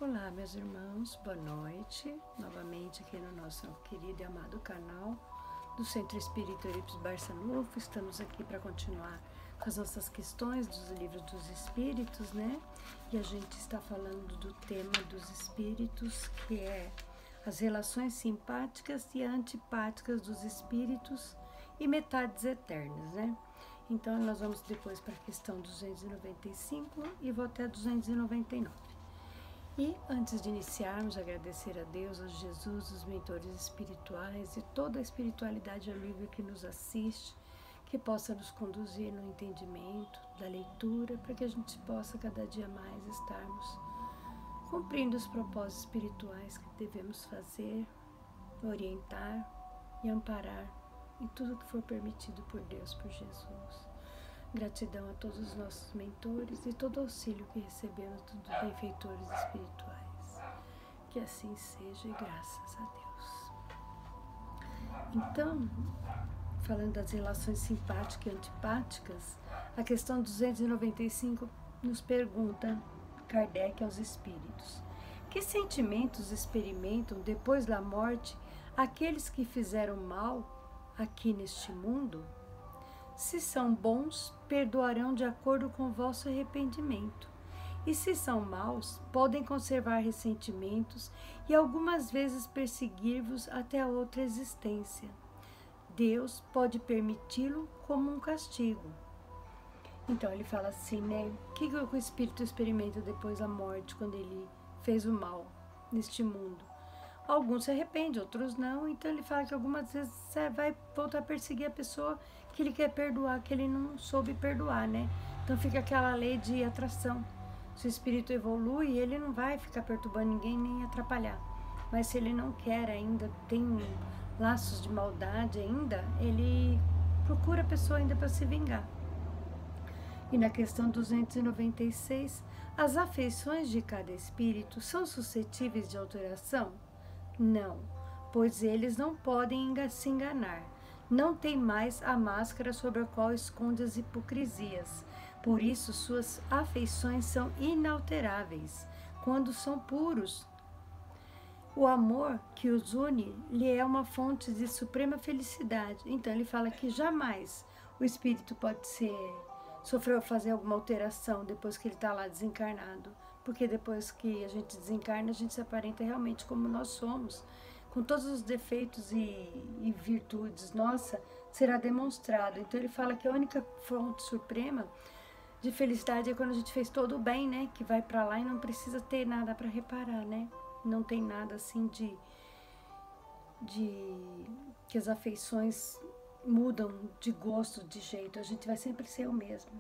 Olá, meus irmãos, boa noite. Novamente aqui no nosso querido e amado canal do Centro Espírita Eurípides Barçanufo. Estamos aqui para continuar com as nossas questões dos livros dos Espíritos, né? E a gente está falando do tema dos Espíritos, que é as relações simpáticas e antipáticas dos Espíritos e metades eternas, né? Então, nós vamos depois para a questão 295 e vou até 299. E antes de iniciarmos, agradecer a Deus, a Jesus, os mentores espirituais e toda a espiritualidade amiga que nos assiste, que possa nos conduzir no entendimento da leitura, para que a gente possa cada dia mais estarmos cumprindo os propósitos espirituais que devemos fazer, orientar e amparar em tudo que for permitido por Deus, por Jesus. Gratidão a todos os nossos mentores e todo auxílio que recebemos dos benfeitores espirituais. Que assim seja e graças a Deus. Então, falando das relações simpáticas e antipáticas, a questão 295 nos pergunta, Kardec aos espíritos, que sentimentos experimentam depois da morte aqueles que fizeram mal aqui neste mundo? Se são bons, perdoarão de acordo com o vosso arrependimento. E se são maus, podem conservar ressentimentos e algumas vezes perseguir-vos até a outra existência. Deus pode permiti-lo como um castigo. Então ele fala assim, né? O que o espírito experimenta depois da morte, quando ele fez o mal neste mundo? Alguns se arrependem, outros não. Então ele fala que algumas vezes você vai voltar a perseguir a pessoa que ele quer perdoar, que ele não soube perdoar, né? Então fica aquela lei de atração. Se o espírito evolui, ele não vai ficar perturbando ninguém nem atrapalhar. Mas se ele não quer ainda, tem laços de maldade ainda, ele procura a pessoa ainda para se vingar. E na questão 296, as afeições de cada espírito são suscetíveis de alteração? Não, pois eles não podem se enganar. Não tem mais a máscara sobre a qual esconde as hipocrisias. Por isso, suas afeições são inalteráveis, quando são puros. O amor que os une lhe é uma fonte de suprema felicidade. Então, ele fala que jamais o espírito pode fazer alguma alteração depois que ele está lá desencarnado. Porque depois que a gente desencarna, a gente se aparenta realmente como nós somos. Com todos os defeitos e virtudes, nossa, será demonstrado. Então ele fala que a única fonte suprema de felicidade é quando a gente fez todo o bem, né? Que vai para lá e não precisa ter nada para reparar, né? Não tem nada assim de que as afeições mudam de gosto, de jeito. A gente vai sempre ser o mesmo.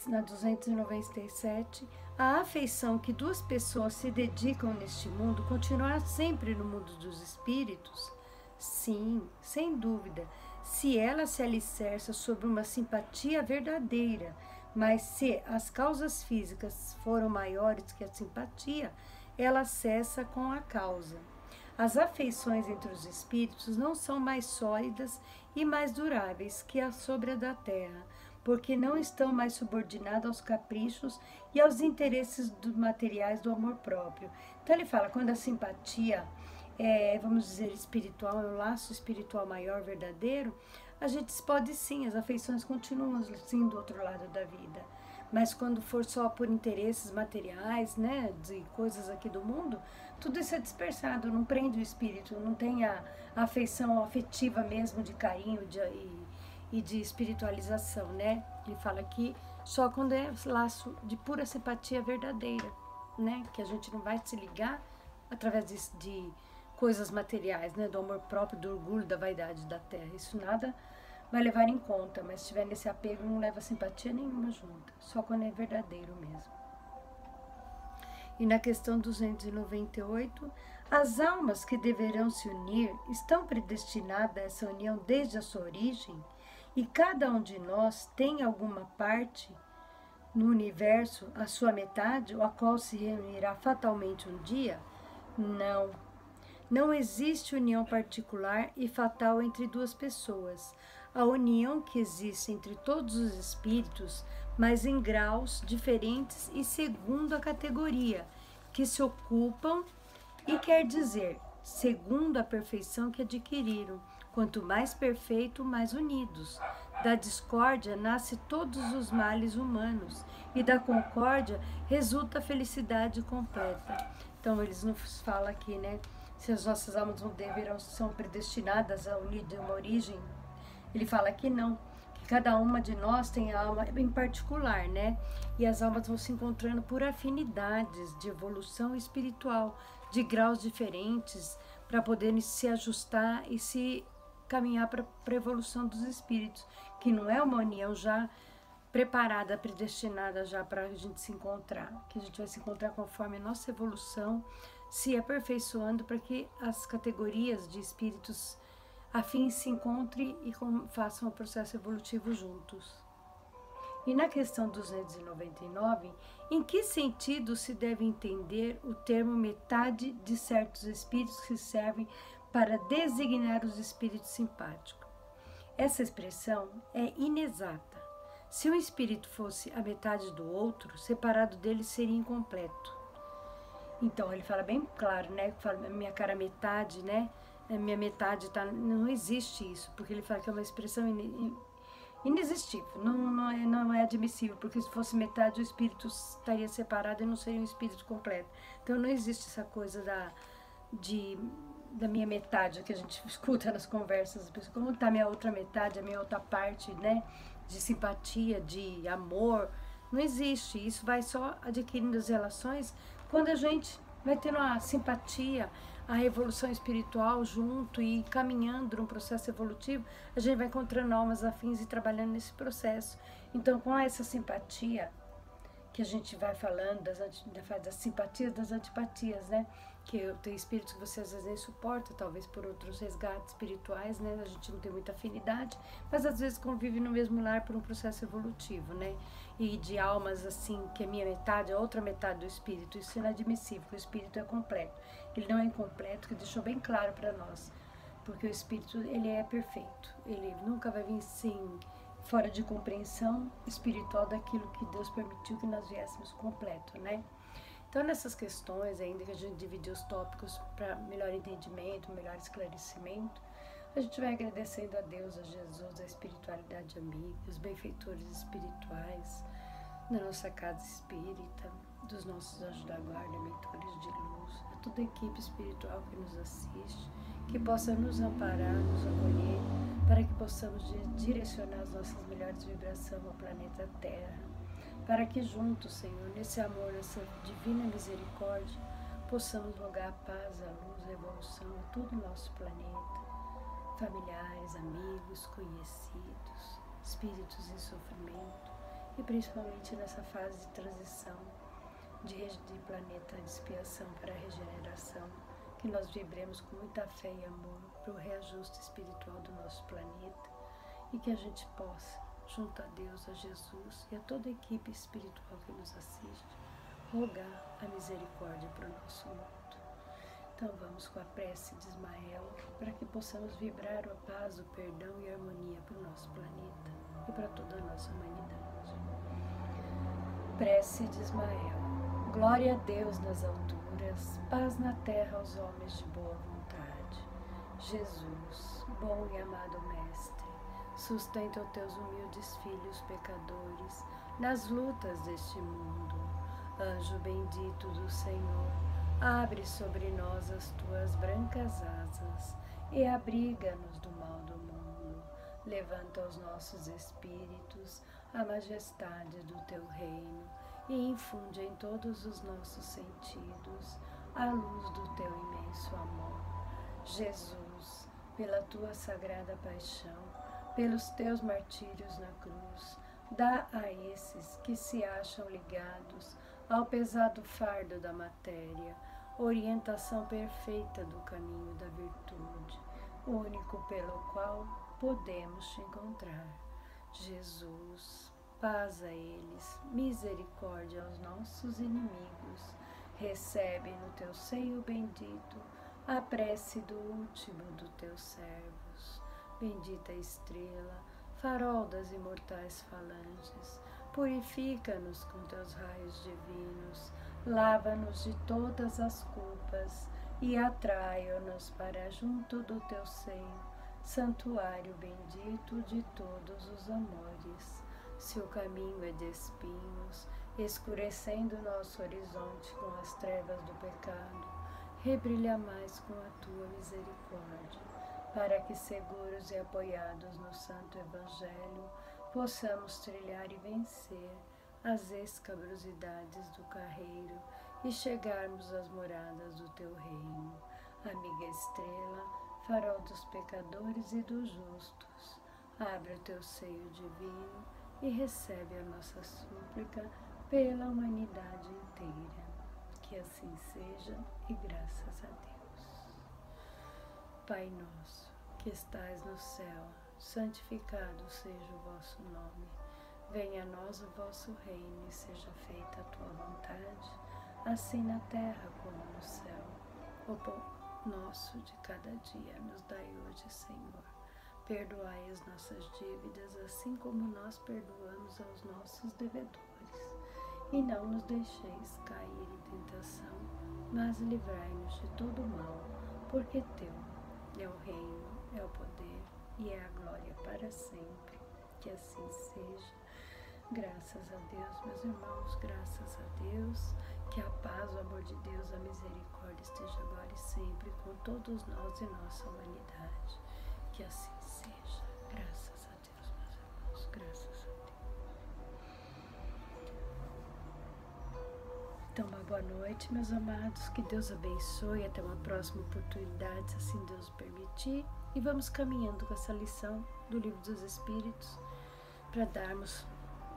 Na 297, a afeição que duas pessoas se dedicam neste mundo continuará sempre no mundo dos espíritos? Sim, sem dúvida, se ela se alicerça sobre uma simpatia verdadeira, mas se as causas físicas foram maiores que a simpatia, ela cessa com a causa. As afeições entre os espíritos não são mais sólidas e mais duráveis que a sobre a da terra, porque não estão mais subordinados aos caprichos e aos interesses materiais do amor próprio. Então ele fala, quando a simpatia vamos dizer, espiritual, é um laço espiritual maior, verdadeiro, a gente pode sim, as afeições continuam sim do outro lado da vida. Mas quando for só por interesses materiais, né, de coisas aqui do mundo, tudo isso é dispersado, não prende o espírito, não tem a afeição afetiva mesmo, de carinho e de espiritualização, né? Ele fala aqui só quando é laço de pura simpatia verdadeira, né? Que a gente não vai se ligar através de coisas materiais, né? Do amor próprio, do orgulho, da vaidade da terra. Isso nada vai levar em conta, mas se tiver nesse apego não leva simpatia nenhuma junto, só quando é verdadeiro mesmo. E na questão 298, as almas que deverão se unir estão predestinadas a essa união desde a sua origem? E cada um de nós tem alguma parte no universo, a sua metade, a qual se reunirá fatalmente um dia? Não. Não existe união particular e fatal entre duas pessoas. A união que existe entre todos os espíritos mas em graus diferentes e segundo a categoria que se ocupam, e quer dizer, segundo a perfeição que adquiriram. Quanto mais perfeito, mais unidos. Da discórdia nasce todos os males humanos, e da concórdia resulta a felicidade completa. Então eles nos falam aqui, né? Se as nossas almas são predestinadas a unir de uma origem, ele fala que não, que cada uma de nós tem a alma em particular, né? E as almas vão se encontrando por afinidades de evolução espiritual, de graus diferentes, para poderem se ajustar e se caminhar para a evolução dos espíritos, que não é uma união já preparada, predestinada já para a gente se encontrar, que a gente vai se encontrar conforme a nossa evolução, se aperfeiçoando para que as categorias de espíritos afins se encontrem e façam o processo evolutivo juntos. E na questão 299, em que sentido se deve entender o termo metade de certos espíritos que servem para designar os espíritos simpáticos? Essa expressão é inexata. Se um espírito fosse a metade do outro, separado dele seria incompleto. Então ele fala bem claro, né? Fala, minha cara metade, né? Minha metade tá. Não existe isso, porque ele fala que é uma expressão inexistível, não é admissível, porque se fosse metade o espírito estaria separado e não seria um espírito completo. Então não existe essa coisa da minha metade que a gente escuta nas conversas, como está a minha outra metade, a minha outra parte, né, de simpatia, de amor. Não existe, isso vai só adquirindo as relações quando a gente vai tendo a simpatia, a evolução espiritual junto e caminhando num processo evolutivo, a gente vai encontrando almas afins e trabalhando nesse processo. Então, com essa simpatia que a gente vai falando, das simpatias, das antipatias, né? Que eu tenho espíritos que você às vezes nem suporta, talvez por outros resgates espirituais, né? A gente não tem muita afinidade, mas às vezes convive no mesmo lar por um processo evolutivo, né? E de almas assim, que é minha metade, a outra metade do espírito, isso é inadmissível, o espírito é completo. Ele não é incompleto, que deixou bem claro para nós, porque o espírito, ele é perfeito, ele nunca vai vir fora de compreensão espiritual daquilo que Deus permitiu que nós viéssemos completo, né? Então, nessas questões, ainda que a gente dividir os tópicos para melhor entendimento, melhor esclarecimento, a gente vai agradecendo a Deus, a Jesus, a espiritualidade amiga, os benfeitores espirituais da nossa casa espírita, dos nossos anjos da guarda, mentores de luz, a toda a equipe espiritual que nos assiste, que possa nos amparar, nos acolher, para que possamos direcionar as nossas melhores vibrações ao planeta Terra, para que juntos, Senhor, nesse amor, nessa divina misericórdia, possamos rogar a paz, a luz, a evolução a todo o nosso planeta, familiares, amigos, conhecidos, espíritos em sofrimento, e principalmente nessa fase de transição de planeta de expiação para a regeneração, que nós vibremos com muita fé e amor para o reajuste espiritual do nosso planeta, e que a gente possa, junto a Deus, a Jesus e a toda a equipe espiritual que nos assiste, rogar a misericórdia para o nosso mundo. Então vamos com a prece de Ismael, para que possamos vibrar a paz, o perdão e a harmonia para o nosso planeta e para toda a nossa humanidade. Prece de Ismael. Glória a Deus nas alturas, paz na terra aos homens de boa vontade. Jesus, bom e amado Mestre, sustenta os teus humildes filhos pecadores nas lutas deste mundo. Anjo bendito do Senhor, abre sobre nós as tuas brancas asas e abriga-nos do mal do mundo. Levanta os nossos espíritos a majestade do teu reino e infunde em todos os nossos sentidos a luz do teu imenso amor. Jesus, pela tua sagrada paixão, pelos teus martírios na cruz, dá a esses que se acham ligados ao pesado fardo da matéria orientação perfeita do caminho da virtude, único pelo qual podemos te encontrar. Jesus, paz a eles, misericórdia aos nossos inimigos, recebe no teu seio bendito a prece do último dos teus servos. Bendita estrela, farol das imortais falanges, purifica-nos com teus raios divinos, lava-nos de todas as culpas e atrai-nos para junto do teu seio, santuário bendito de todos os amores. Se o caminho é de espinhos, escurecendo nosso horizonte com as trevas do pecado, rebrilha mais com a tua misericórdia, para que, seguros e apoiados no Santo Evangelho, possamos trilhar e vencer as escabrosidades do carreiro e chegarmos às moradas do teu reino. Amiga estrela, farol dos pecadores e dos justos, abre o teu seio divino e recebe a nossa súplica pela humanidade inteira. Que assim seja, e graças a Deus. Pai nosso, que estais no céu, santificado seja o vosso nome. Venha a nós o vosso reino e seja feita a tua vontade, assim na terra como no céu. O pão nosso de cada dia nos dai hoje, Senhor. Perdoai as nossas dívidas, assim como nós perdoamos aos nossos devedores. E não nos deixeis cair em tentação, mas livrai-nos de todo mal, porque teu é o reino, é o poder e é a glória para sempre. Que assim seja. Graças a Deus, meus irmãos, graças a Deus. Que a paz, o amor de Deus, a misericórdia esteja agora e sempre com todos nós e nossa humanidade. Que assim seja. Graças a Deus, meus irmãos, graças a Deus. Então, uma boa noite, meus amados. Que Deus abençoe. Até uma próxima oportunidade, se assim Deus permitir. E vamos caminhando com essa lição do Livro dos Espíritos para darmos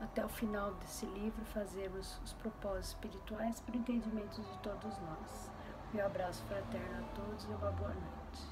até o final desse livro, fazermos os propósitos espirituais para o entendimento de todos nós. Meu abraço fraterno a todos e uma boa noite.